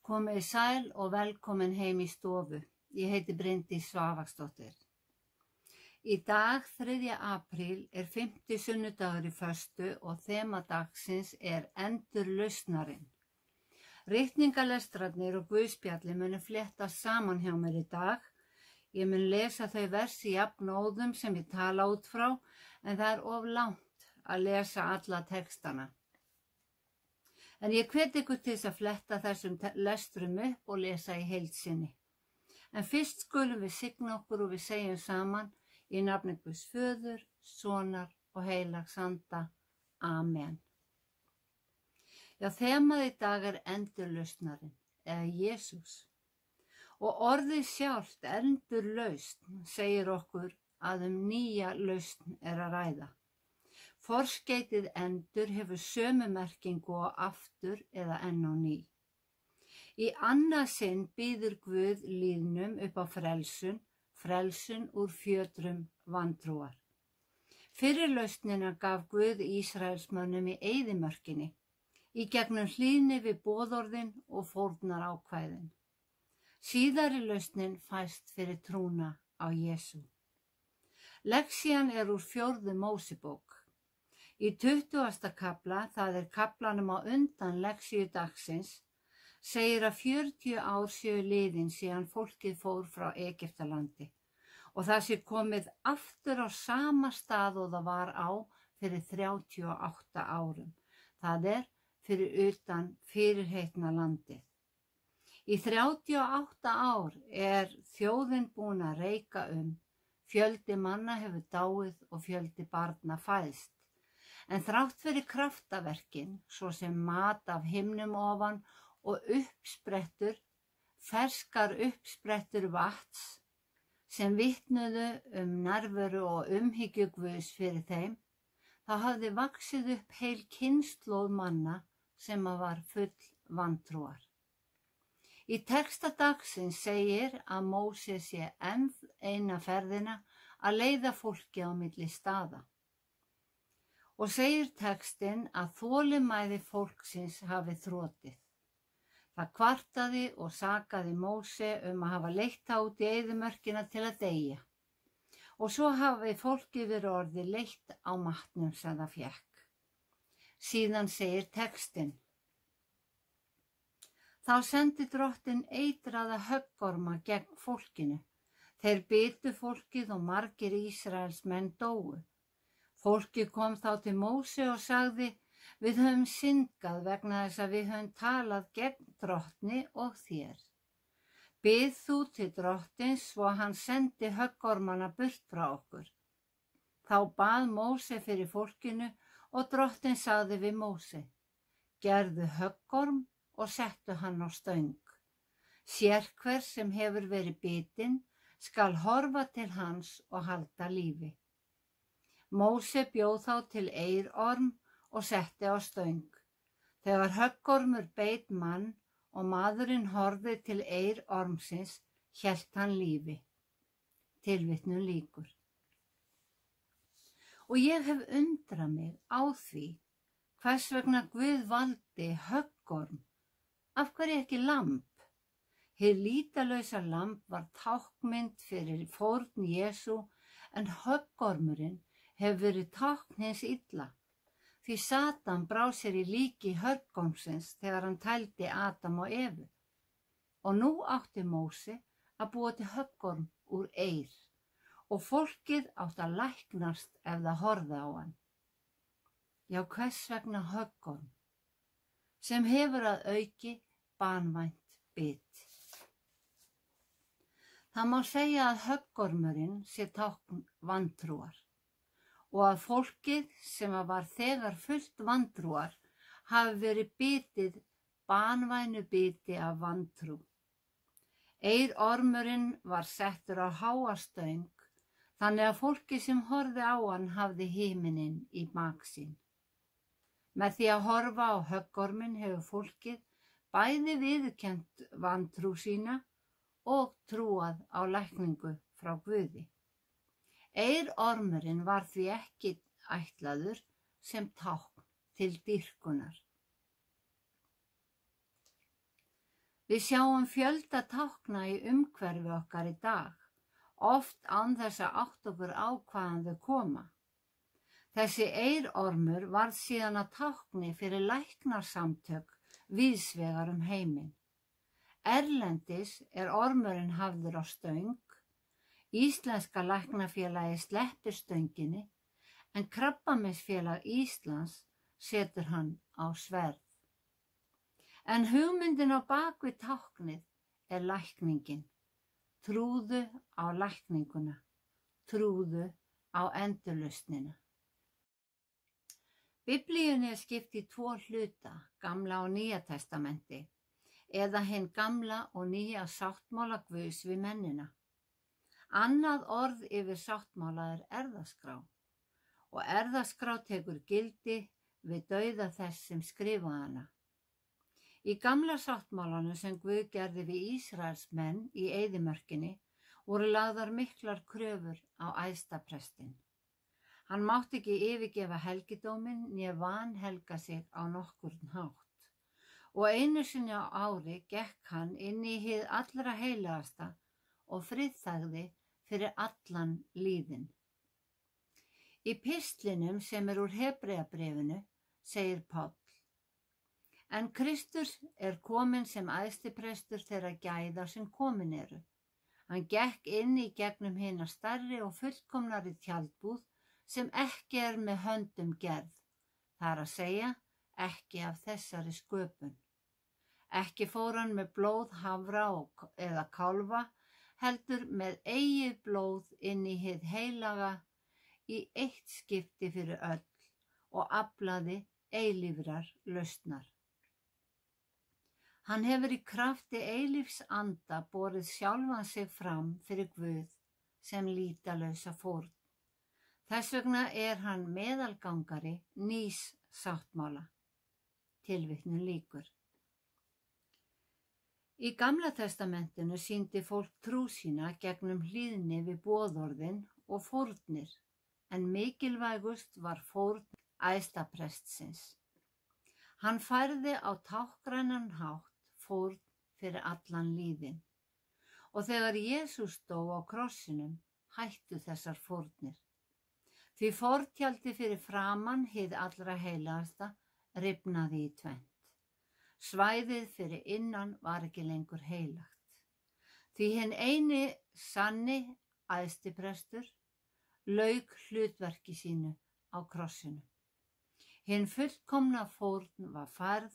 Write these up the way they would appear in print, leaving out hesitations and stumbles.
Komið sæl og velkomin heim í stofu. Ég heiti Bryndís Svavarsdóttir. Í dag, 3. apríl, er 5. sunnudagur í föstu og þema dagsins er endurlausnarinn. Ritningarlestrarnir og guðspjalli munu fléttast saman hjá mér í dag. Ég mun lesa þau versi jafnóðum sem ég tala út frá, en það er of langt að lesa alla textana. En ég hvet ykkur til þess að fletta þessum lestrum upp og lesa í heild sinni. En fyrst skulum við signa okkur og við segjum saman í nafni Guðs Föður, Sonar og Heilags Anda. Amen. Já, þemað í dag er endurlausnarinn, eða Jesús. Og orðið sjálft endurlausn segir okkur að nýja lausn er að ræða. Forskeytið endur hefur sömu merkingu og aftur eða enn á ný. Í annað sinn býður Guð lýðnum upp á frelsun úr fjötrum vantrúar. Fyrri lausnina gaf Guð Ísraelsmönnum í eyðimörkinni, í gegnum hlýðni við boðorðin og fórnar ákvæðin. Síðari lausnin fæst fyrir trúna á Jesú. Lexían er úr 4. Mósebók. Í 20. kafla, það er kaflanum á undan lexíu dagsins, segir að 40 ár séu liðin síðan fólkið fór frá Egyptalandi og það sé komið aftur á sama stað og það var á fyrir 38 árum. Það er fyrir utan fyrirheitna landið. Í 38 ár er þjóðin búin að reika fjöldi manna hefur dáið og fjöldi barna fæðst. En þrátt fyrir kraftaverkin, svo sem mat af himnum ofan og ferskar uppsprettur vatns, sem vitnuðu nærveru og umhyggju Guðs fyrir þeim, þá hafði vaxið upp heil kynslóð manna sem var full vantrúar. Í texta dagsins segir að Móse sé enn eina ferðina að leiða fólki á milli staða. Og segir textinn að þolinmæði fólksins hafi þrotið. Það kvartaði og sakaði Móse að hafa leitt það út í eyðimörkina til að deyja. Og svo hafi fólkið verið orðið leitt á matnum sem það fékk. Síðan segir textinn: Þá sendi Drottinn eitraða höggorma gegn fólkinu. Þeir bitu fólkið og margir Ísraelsmenn dóu. Fólkið kom þá til Móse og sagði: Við höfum syndgað vegna þess að við höfum talað gegn Drottni og þér. Bið þú til Drottins svo hann sendi höggormana burt frá okkur. Þá bað Móse fyrir fólkinu og Drottinn sagði við Móse: Gerðu höggorm og settu hann á stöng. Sérhver sem hefur verið bitinn skal horfa til hans og halda lífi. Móse bjóð þá til eyrorm og setti á stöng. Þegar höggormur beit mann og maðurinn horfði til eyrormsins, hélt hann lífi. Tilvitnun lýkur. Og ég hef undrað mig á því hvers vegna Guð valdi höggorm. Af hverju ekki lamb? Hið lítalausa lamb var táknmynd fyrir fórn Jesú, en höggormurinn hefur verið tákn hins illa, því Satan brá sér í líki höggormsins þegar hann tældi Adam og Evu. Og nú átti Móse að búa til höggorm úr eyr og fólkið átti að læknast ef það horfði á hann. Já, hvers vegna höggorm, sem hefur að auki banvænt bit. Það má segja að höggormurinn sé tákn vantrúar og að fólkið sem var þegar fullt vantrúar hafi verið bitið banvænu biti af vantrú. Eyrormurinn var settur á háa stöng, þannig að fólkið sem horfði á hann hafði himininn í baksýn. Með því að horfa á höggorminn hefur fólkið bæði viðurkennt vantrú sína og trúað á lækningu frá Guði. Eyrormurinn var því ekki ætlaður sem tákn til dýrkunar. Við sjáum fjölda tákna í umhverfi okkar í dag, oft án þess að átta okkur á hvaðan þau koma. Þessi eyrormur varð síðan að tákni fyrir læknarsamtök víðsvegar heiminn. Erlendis ormurinn hafður á stöng, Íslenska læknafélagi sleppir stönginni, en Krabbameinsfélag Íslands setur hann á sverð. En hugmyndin á bakvið táknið lækningin. Trúðu á lækninguna, trúðu á endurlausnina. Biblíunni skipt í 2 hluta, Gamla og Nýja testamenti, eða hinn gamla og nýja sáttmála Guðs við mennina. Annað orð yfir sáttmála erfðaskrá, og erfðaskrá tekur gildi við dauða þess sem skrifaði hana. Í gamla sáttmálanum sem Guð gerði við Ísraelsmenn í eyðimörkinni voru lagðar miklar kröfur á æðstaprestinn. Hann mátti ekki yfirgefa helgidóminn né vanhelga sig á nokkurn hátt. Og einu sinni á ári gekk hann inn í hið allra heilagasta og friðþægði fyrir allan lýðinn. Í pistlinum sem úr Hebreabréfinu segir Páll: En Kristur kominn sem æðstiprestur þeirra gæða sem komin eru. Hann gekk inn í gegnum hina stærri og fullkomnari tjaldbúð sem ekki með höndum gerð, það að segja, ekki af þessari sköpun. Ekki fór hann með blóð hafra eða kálfa, heldur með eigið blóð inn í hið heilaga í eitt skipti fyrir öll og aflaði eilífrar lausnar. Hann hefur í krafti eilífs anda borið sjálfan sig fram fyrir Guð sem lýtalausa fórn. Þess vegna hann meðalgangari nýs sáttmála. Tilvitnun lýkur. Í Gamla testamentinu sýndi fólk trú sína gegnum hlýðni við boðorðin og fórnir, en mikilvægust var fórn æðstaprestsins. Hann færði á táknrænan hátt fórn fyrir allan lýðinn. Og þegar Jesús dó á krossinum hættu þessar fórnir. Því fortjaldi fyrir framan hið allra heilagasta rifnaði í tvennt. Svæðið fyrir innan var ekki lengur heilagt. Því hinn eini sanni æðstiprestur lauk hlutverki sínu á krossinu. Hinn fullkomna fórn var færð,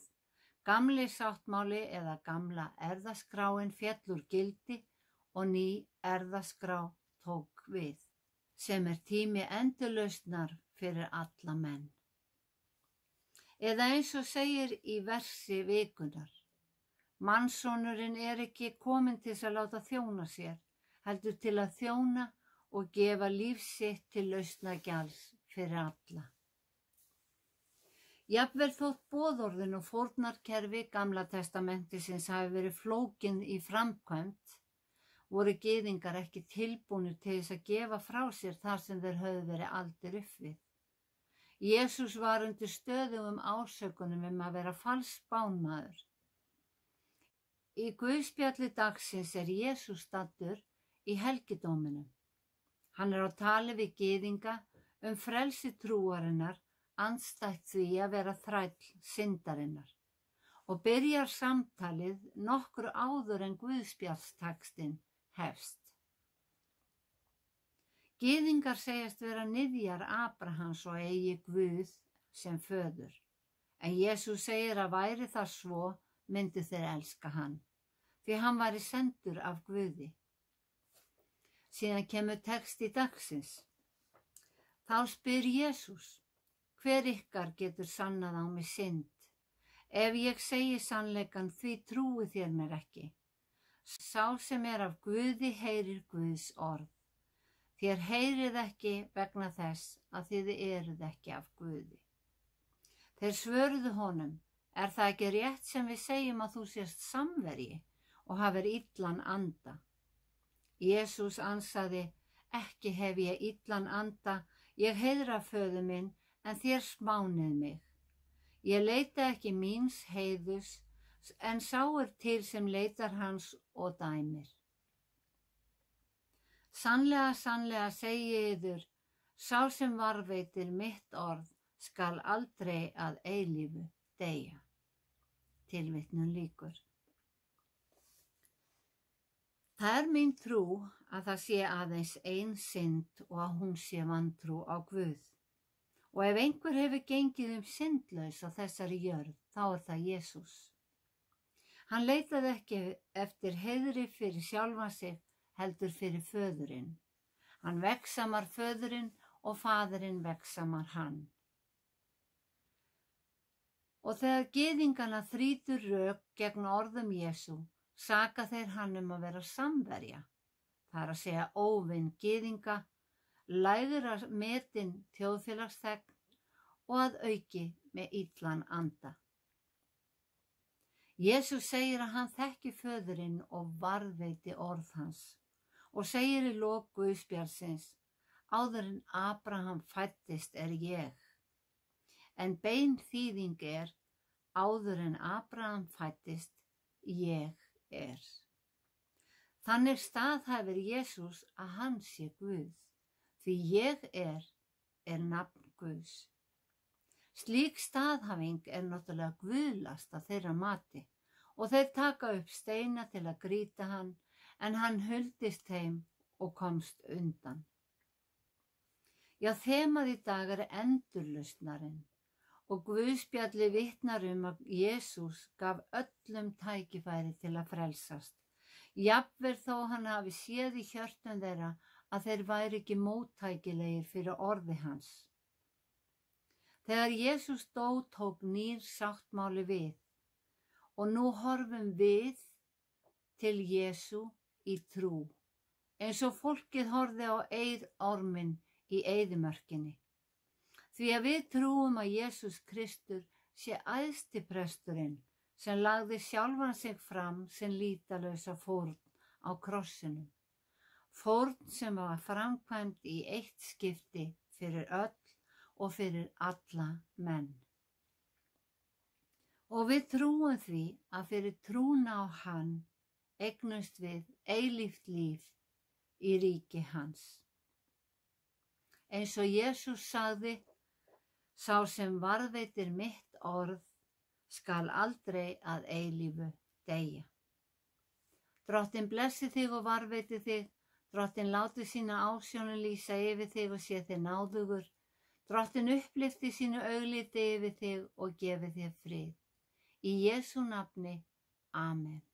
gamli sáttmáli eða gamla erfðaskráin féll úr gildi og ný erfðaskrá tók við, sem tími endurlausnar fyrir alla menn. Eða eins og segir í versi vikunnar: Mannssonurinn ekki kominn til að láta þjóna sér, heldur til að þjóna og gefa líf sitt til lausnargjalds fyrir alla. Jafnvel þótt boðorðin og fórnarkerfi Gamla testamentisins hafi verið flókin í framkvæmd, voru gyðingar ekki tilbúnir til þess að gefa frá sér þar sem þeir höfðu verið aldir upp við. Jesús var undir stöðugum ásökunum að vera falsbánmaður. Í guðspjalli dagsins Jesús staddur í helgidóminum. Hann á tali við gyðinga frelsi trúarinnar andstætt því að vera þræll syndarinnar og byrjar samtalið nokkru áður en guðspjallstextinn hefst. Gyðingar segjast vera niðjar Abrahams og eigi Guð sem föður, en Jesús segir að væri það svo myndu þeir elska hann, því hann væri sendur af Guði. Síðan kemur texti dagsins. Þá spyr Jesús: Hver ykkar getur sannað á mig synd? Ef ég segi sannleikann, því trúið þér mér ekki. Sá sem af Guði heyrir Guðs orð. Þér heyrið ekki vegna þess að þið eruð ekki af Guði. Þeir svöruðu honum: það ekki rétt sem við segjum að þú sést samverji og hafir illan anda? Jesús ansaði: Ekki hef ég illan anda, ég heiðra föður minn, en þér smánið mig. Ég leita ekki míns heiðurs, en sá til sem leitar hans og dæmir. Sannlega, sannlega segi yður, sá sem varðveitir mitt orð skal aldrei að eilífu deyja. Tilvitnun lýkur. Það mín trú að það sé aðeins ein synd og að hún sé vantrú á Guð. Og ef einhver hefur gengið syndlaus á þessari jörð, þá það Jesús. Hann leitaði ekki eftir heiðri fyrir sjálfan sig, heldur fyrir föðurinn. Hann veggsamar föðurinn og faðirinn veggsamar hann. Og þegar gyðingana þrýtur rök gegn orðum Jesú, saka þeir hann að vera samverja. Það að segja óvin gyðinga, lægra metin þjóðfélagsþegn og að auki með illan anda. Jesús segir að hann þekki föðurinn og varðveiti orð hans og segir í lok Guðspjaldsins, áður en Abraham fæddist ég. En bein þýðing áður en Abraham fæddist ég. Þannig staðhæfir Jesús að hann sé Guð, því ég nafn Guðs. Slík staðhæfing náttúrulega guðlast að þeirra mati og þeir taka upp steina til að grýta hann, en hann huldist þeim og komst undan. Já, þemað í dag endurlausnarinn og Guðspjalli vitnar að Jesús gaf öllum tækifæri til að frelsast. Jafnvel þó hann hafi séð í hjörtum þeirra að þeir væri ekki móttækilegir fyrir orði hans. Þegar Jesús dó tók nýr sáttmáli við og nú horfum við til Jesú í trú, eins og fólkið horfði á orminn í eyðimörkinni. Því að við trúum að Jesús Kristur sé æðsti presturinn sem lagði sjálfan sig fram sem lýtalausa fórn á krossinum. Fórn sem var framkvæmd í eitt skipti fyrir öll og fyrir alla menn. Og við trúum því að fyrir trúna á hann eignumst við eilíft líf í ríki hans. Eins og Jesús sagði, sá sem varðveitir mitt orð skal aldrei að eilífu deyja. Drottinn blessi þig og varðveiti þig, Drottinn láti sína ásjónu lýsa yfir þig og sé þig náðugur, Drottinn upplyfti sínu augliti yfir þig og gefi þér frið. Í Jesú nafni, Amen.